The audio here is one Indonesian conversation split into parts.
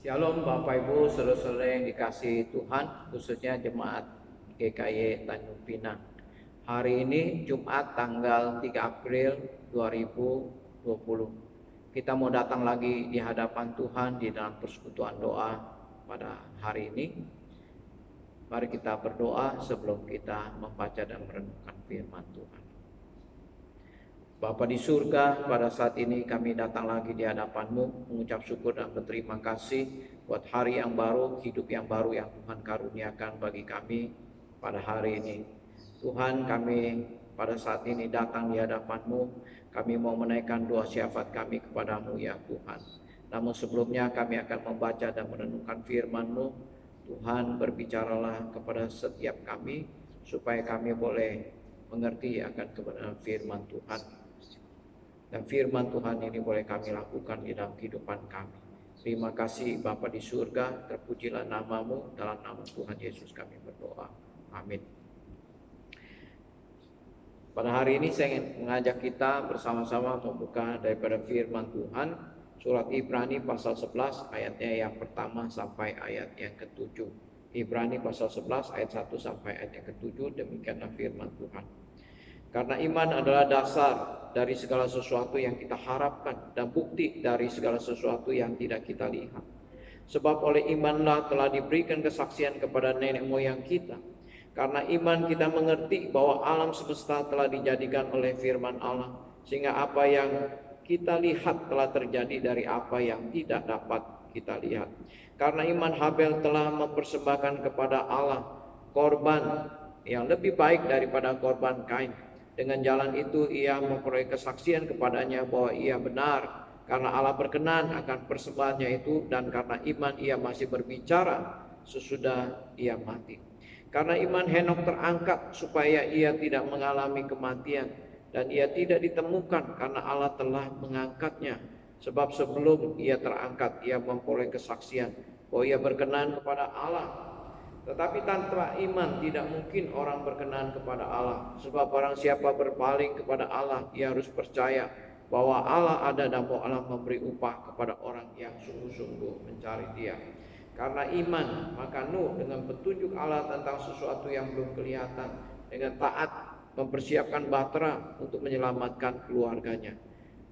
Shalom Bapak Ibu, saudara-saudara yang dikasihi Tuhan, khususnya jemaat GKY Tanjung Pinang. Hari ini Jumat tanggal 3 April 2020. Kita mau datang lagi di hadapan Tuhan di dalam persekutuan doa pada hari ini. Mari kita berdoa sebelum kita membaca dan merenungkan firman Tuhan. Bapa di surga, pada saat ini kami datang lagi di hadapan-Mu mengucap syukur dan berterima kasih buat hari yang baru, hidup yang baru yang Tuhan karuniakan bagi kami pada hari ini. Tuhan, kami pada saat ini datang di hadapan-Mu, kami mau menaikkan doa syafaat kami kepada-Mu ya Tuhan. Namun sebelumnya kami akan membaca dan merenungkan firman-Mu. Tuhan, berbicaralah kepada setiap kami supaya kami boleh mengerti akan kebenaran firman Tuhan. Dan firman Tuhan ini boleh kami lakukan di dalam kehidupan kami. Terima kasih Bapa di surga, terpujilah nama-Mu, dalam nama Tuhan Yesus kami berdoa. Amin. Pada hari ini saya ingin mengajak kita bersama-sama membuka daripada firman Tuhan, surat Ibrani pasal 11 ayatnya yang pertama sampai ayat yang ke-7. Ibrani pasal 11 ayat 1 sampai ayat yang ke-7, demikianlah firman Tuhan. Karena iman adalah dasar dari segala sesuatu yang kita harapkan dan bukti dari segala sesuatu yang tidak kita lihat. Sebab oleh imanlah telah diberikan kesaksian kepada nenek moyang kita. Karena iman kita mengerti bahwa alam semesta telah dijadikan oleh firman Allah, sehingga apa yang kita lihat telah terjadi dari apa yang tidak dapat kita lihat. Karena iman Habel telah mempersembahkan kepada Allah korban yang lebih baik daripada korban Kain. Dengan jalan itu ia memperoleh kesaksian kepadanya bahwa ia benar, karena Allah berkenan akan persembahannya itu, dan karena iman ia masih berbicara sesudah ia mati. Karena iman Henok terangkat supaya ia tidak mengalami kematian, dan ia tidak ditemukan karena Allah telah mengangkatnya. Sebab sebelum ia terangkat ia memperoleh kesaksian bahwa ia berkenan kepada Allah. Tetapi tanpa iman tidak mungkin orang berkenan kepada Allah. Sebab barang siapa berpaling kepada Allah, ia harus percaya bahwa Allah ada dan bahwa Allah memberi upah kepada orang yang sungguh-sungguh mencari Dia. Karena iman, maka Nuh dengan petunjuk Allah tentang sesuatu yang belum kelihatan, dengan taat mempersiapkan bahtera untuk menyelamatkan keluarganya.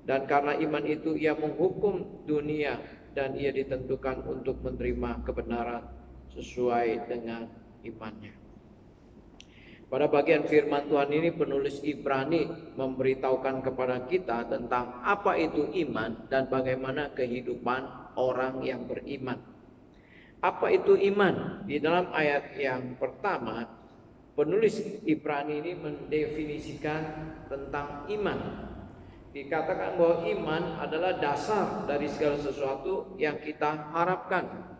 Dan karena iman itu ia menghukum dunia, dan ia ditentukan untuk menerima kebenaran sesuai dengan imannya. Pada bagian firman Tuhan ini penulis Ibrani memberitahukan kepada kita tentang apa itu iman dan bagaimana kehidupan orang yang beriman. Apa itu iman? Di dalam ayat yang pertama, penulis Ibrani ini mendefinisikan tentang iman. Dikatakan bahwa iman adalah dasar dari segala sesuatu yang kita harapkan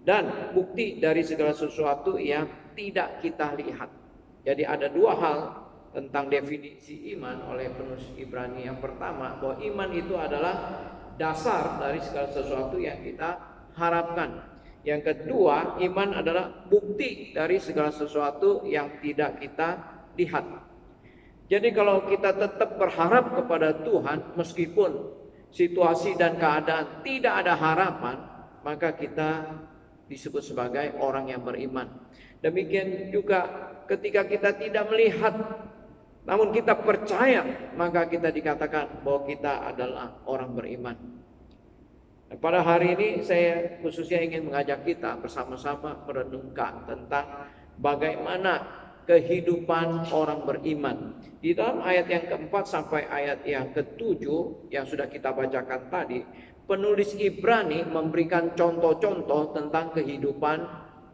dan bukti dari segala sesuatu yang tidak kita lihat. Jadi ada dua hal tentang definisi iman oleh penulis Ibrani. Yang pertama, bahwa iman itu adalah dasar dari segala sesuatu yang kita harapkan. Yang kedua, iman adalah bukti dari segala sesuatu yang tidak kita lihat. Jadi kalau kita tetap berharap kepada Tuhan meskipun situasi dan keadaan tidak ada harapan, maka kita disebut sebagai orang yang beriman. Demikian juga ketika kita tidak melihat namun kita percaya, maka kita dikatakan bahwa kita adalah orang beriman. Nah, pada hari ini saya khususnya ingin mengajak kita bersama-sama merenungkan tentang bagaimana kehidupan orang beriman. Di dalam ayat yang keempat sampai ayat yang ketujuh yang sudah kita bacakan tadi, penulis Ibrani memberikan contoh-contoh tentang kehidupan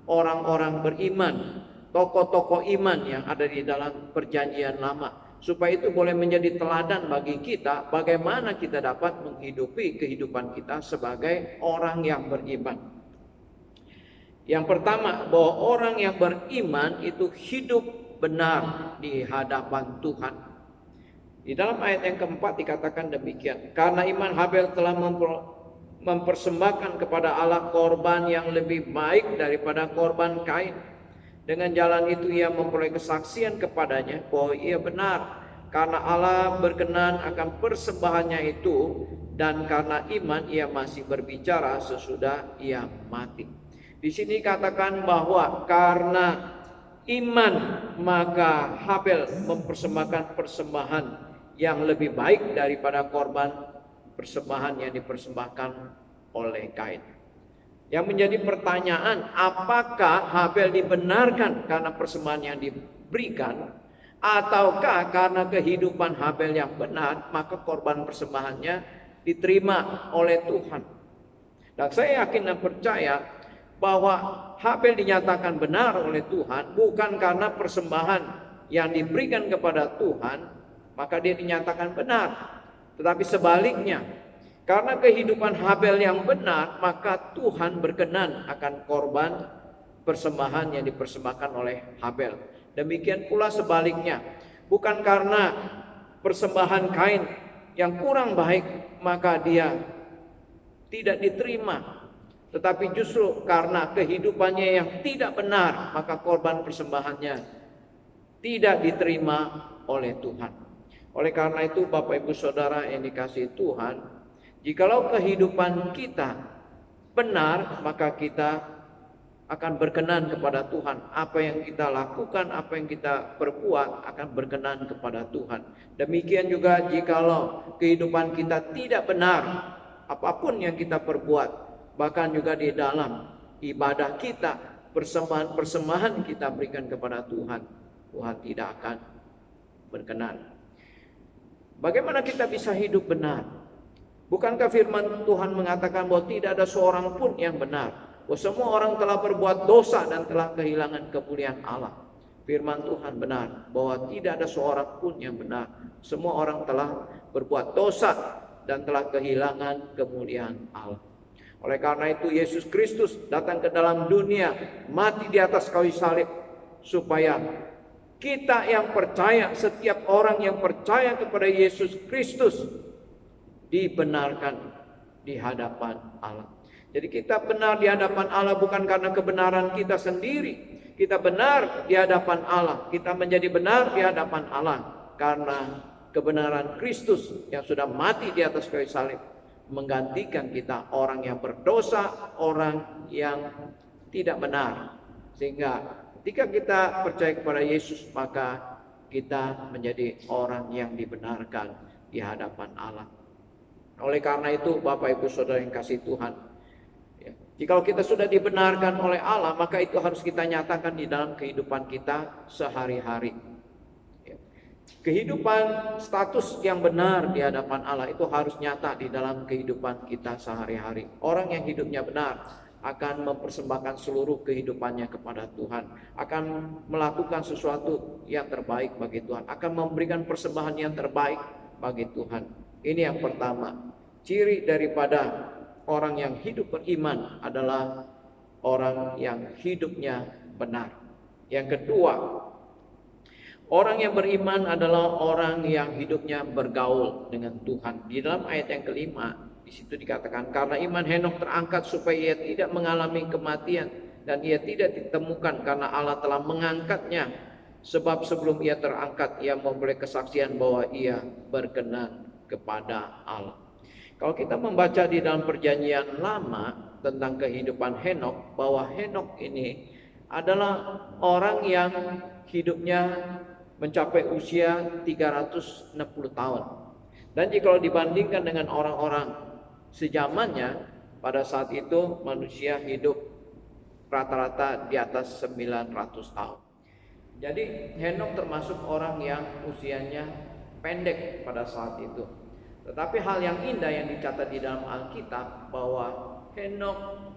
orang-orang beriman, tokoh-tokoh iman yang ada di dalam perjanjian lama, supaya itu boleh menjadi teladan bagi kita bagaimana kita dapat menghidupi kehidupan kita sebagai orang yang beriman. Yang pertama, bahwa orang yang beriman itu hidup benar di hadapan Tuhan. Di dalam ayat yang keempat dikatakan demikian, karena iman Habel telah mempersembahkan kepada Allah korban yang lebih baik daripada korban Kain. Dengan jalan itu ia memperoleh kesaksian kepadanya bahwa ia benar, karena Allah berkenan akan persembahannya itu, dan karena iman ia masih berbicara sesudah ia mati. Di sini katakan bahwa karena iman maka Habel mempersembahkan persembahan yang lebih baik daripada korban persembahan yang dipersembahkan oleh Kain. Yang menjadi pertanyaan, apakah Habel dibenarkan karena persembahan yang diberikan, ataukah karena kehidupan Habel yang benar maka korban persembahannya diterima oleh Tuhan? Dan saya yakin dan percaya bahwa Habel dinyatakan benar oleh Tuhan bukan karena persembahan yang diberikan kepada Tuhan maka dia dinyatakan benar, tetapi sebaliknya, karena kehidupan Habel yang benar maka Tuhan berkenan akan korban persembahan yang dipersembahkan oleh Habel. Demikian pula sebaliknya, bukan karena persembahan Kain yang kurang baik maka dia tidak diterima, tetapi justru karena kehidupannya yang tidak benar maka korban persembahannya tidak diterima oleh Tuhan. Oleh karena itu Bapak Ibu Saudara yang dikasihi Tuhan, jikalau kehidupan kita benar maka kita akan berkenan kepada Tuhan. Apa yang kita lakukan, apa yang kita perbuat akan berkenan kepada Tuhan. Demikian juga jikalau kehidupan kita tidak benar, apapun yang kita perbuat, bahkan juga di dalam ibadah kita, persembahan kita berikan kepada Tuhan, Tuhan tidak akan berkenan. Bagaimana kita bisa hidup benar? Bukankah firman Tuhan mengatakan bahwa tidak ada seorang pun yang benar, bahwa semua orang telah berbuat dosa dan telah kehilangan kemuliaan Allah. Firman Tuhan benar bahwa tidak ada seorang pun yang benar, semua orang telah berbuat dosa dan telah kehilangan kemuliaan Allah. Oleh karena itu Yesus Kristus datang ke dalam dunia, mati di atas kayu salib, supaya kita yang percaya, setiap orang yang percaya kepada Yesus Kristus dibenarkan di hadapan Allah. Jadi kita benar di hadapan Allah bukan karena kebenaran kita sendiri. Kita benar di hadapan Allah, kita menjadi benar di hadapan Allah karena kebenaran Kristus yang sudah mati di atas kayu salib menggantikan kita, orang yang berdosa, orang yang tidak benar. Sehingga ketika kita percaya kepada Yesus maka kita menjadi orang yang dibenarkan di hadapan Allah. Oleh karena itu Bapak Ibu Saudara yang kasih Tuhan, jika kita sudah dibenarkan oleh Allah maka itu harus kita nyatakan di dalam kehidupan kita sehari-hari. Kehidupan status yang benar di hadapan Allah itu harus nyata di dalam kehidupan kita sehari-hari. Orang yang hidupnya benar akan mempersembahkan seluruh kehidupannya kepada Tuhan, akan melakukan sesuatu yang terbaik bagi Tuhan, akan memberikan persembahan yang terbaik bagi Tuhan. Ini yang pertama. Ciri daripada orang yang hidup beriman adalah orang yang hidupnya benar. Yang kedua, orang yang beriman adalah orang yang hidupnya bergaul dengan Tuhan. Di dalam ayat yang kelima, di situ dikatakan, karena iman Henokh terangkat supaya ia tidak mengalami kematian dan ia tidak ditemukan karena Allah telah mengangkatnya. Sebab sebelum ia terangkat, ia memperoleh kesaksian bahwa ia berkenan kepada Allah. Kalau kita membaca di dalam perjanjian lama tentang kehidupan Henokh, bahwa Henokh ini adalah orang yang hidupnya mencapai usia 360 tahun. Dan jika dibandingkan dengan orang-orang sejamannya, pada saat itu manusia hidup rata-rata di atas 900 tahun. Jadi Henokh termasuk orang yang usianya pendek pada saat itu. Tetapi hal yang indah yang dicatat di dalam Alkitab bahwa Henokh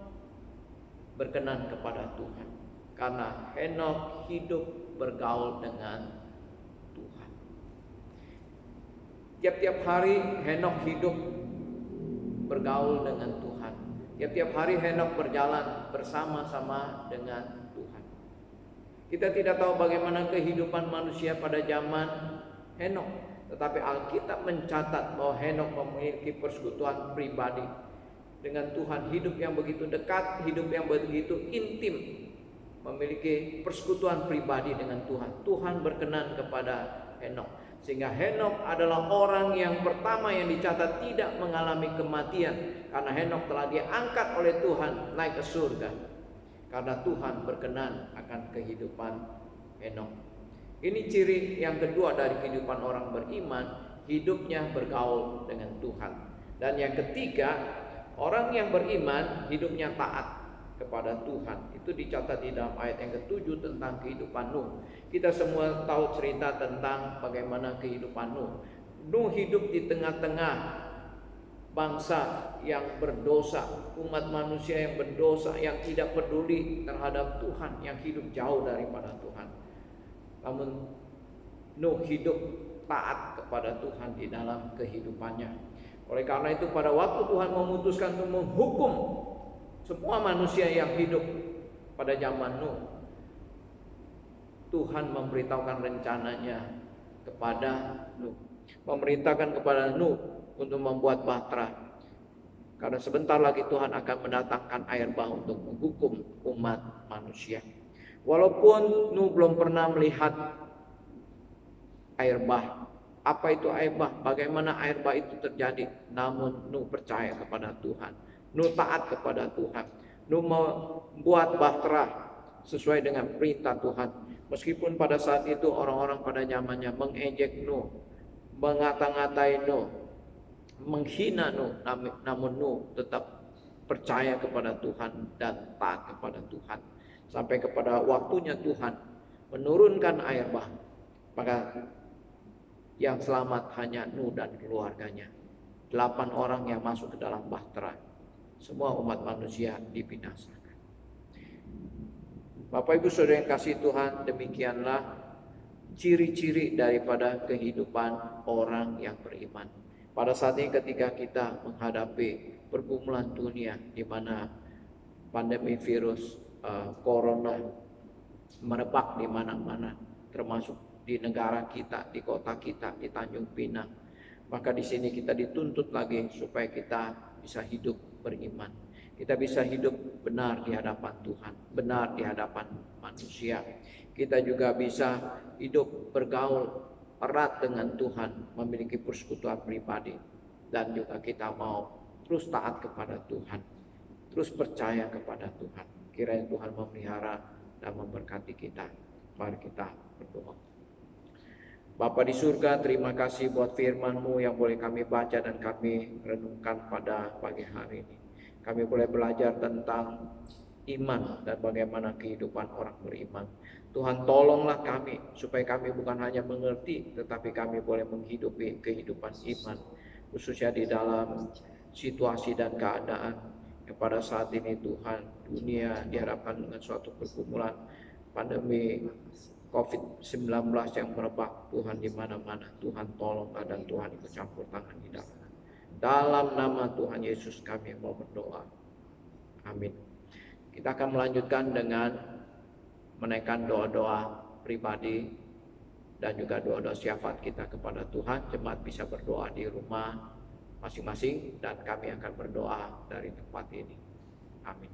berkenan kepada Tuhan. Karena Henokh hidup bergaul dengan Tuhan. Tiap-tiap hari Henokh hidup bergaul dengan Tuhan. Tiap-tiap hari Henokh berjalan bersama-sama dengan Tuhan. Kita tidak tahu bagaimana kehidupan manusia pada zaman Henokh, tetapi Alkitab mencatat bahwa Henokh memiliki persekutuan pribadi dengan Tuhan, hidup yang begitu dekat, hidup yang begitu intim, memiliki persekutuan pribadi dengan Tuhan. Tuhan berkenan kepada Henokh. Sehingga Henokh adalah orang yang pertama yang dicatat tidak mengalami kematian, karena Henokh telah diangkat oleh Tuhan naik ke surga, karena Tuhan berkenan akan kehidupan Henokh. Ini ciri yang kedua dari kehidupan orang beriman, hidupnya bergaul dengan Tuhan. Dan yang ketiga, orang yang beriman hidupnya taat kepada Tuhan. Itu dicatat di dalam ayat yang ke-7 tentang kehidupan Nuh. Kita semua tahu cerita tentang bagaimana kehidupan Nuh. Nuh hidup di tengah-tengah bangsa yang berdosa, umat manusia yang berdosa, yang tidak peduli terhadap Tuhan, yang hidup jauh daripada Tuhan. Namun Nuh hidup taat kepada Tuhan di dalam kehidupannya. Oleh karena itu pada waktu Tuhan memutuskan untuk menghukum semua manusia yang hidup pada zaman Nuh, Tuhan memberitahukan rencananya kepada Nuh, memerintahkan kepada Nuh untuk membuat bahtera, karena sebentar lagi Tuhan akan mendatangkan air bah untuk menghukum umat manusia. Walaupun Nuh belum pernah melihat air bah, apa itu air bah, bagaimana air bah itu terjadi, namun Nuh percaya kepada Tuhan, Nuh taat kepada Tuhan, Nuh membuat bahtera sesuai dengan perintah Tuhan. Meskipun pada saat itu orang-orang pada zamannya mengejek Nuh, mengata-ngatai Nuh, menghina Nuh, namun Nuh tetap percaya kepada Tuhan dan taat kepada Tuhan. Sampai kepada waktunya Tuhan menurunkan air bah, maka yang selamat hanya Nuh dan keluarganya. 8 orang yang masuk ke dalam bahtera, semua umat manusia dibinasakan. Bapak Ibu Saudara yang kasih Tuhan, demikianlah ciri-ciri daripada kehidupan orang yang beriman. Pada saat ini ketika kita menghadapi pergumulan dunia, di mana pandemi virus corona merebak di mana-mana, termasuk di negara kita, di kota kita, di Tanjung Pinang, maka di sini kita dituntut lagi supaya kita bisa hidup beriman. Kita bisa hidup benar di hadapan Tuhan, benar di hadapan manusia. Kita juga bisa hidup bergaul erat dengan Tuhan, memiliki persekutuan pribadi, dan juga kita mau terus taat kepada Tuhan, terus percaya kepada Tuhan. Kiranya Tuhan memelihara dan memberkati kita. Mari kita berdoa. Bapa di surga, terima kasih buat firman-Mu yang boleh kami baca dan kami renungkan pada pagi hari ini. Kami boleh belajar tentang iman dan bagaimana kehidupan orang beriman. Tuhan, tolonglah kami supaya kami bukan hanya mengerti, tetapi kami boleh menghidupi kehidupan iman, khususnya di dalam situasi dan keadaan yang pada saat ini Tuhan, dunia dihadapkan dengan suatu pergumulan pandemi COVID-19 yang merebak Tuhan di mana-mana. Tuhan tolonglah dan Tuhan ikut campur tangan di dalam nama Tuhan Yesus kami mau berdoa. Amin. Kita akan melanjutkan dengan menaikkan doa-doa pribadi dan juga doa-doa syafaat kita kepada Tuhan. Jemaat bisa berdoa di rumah masing-masing dan kami akan berdoa dari tempat ini. Amin.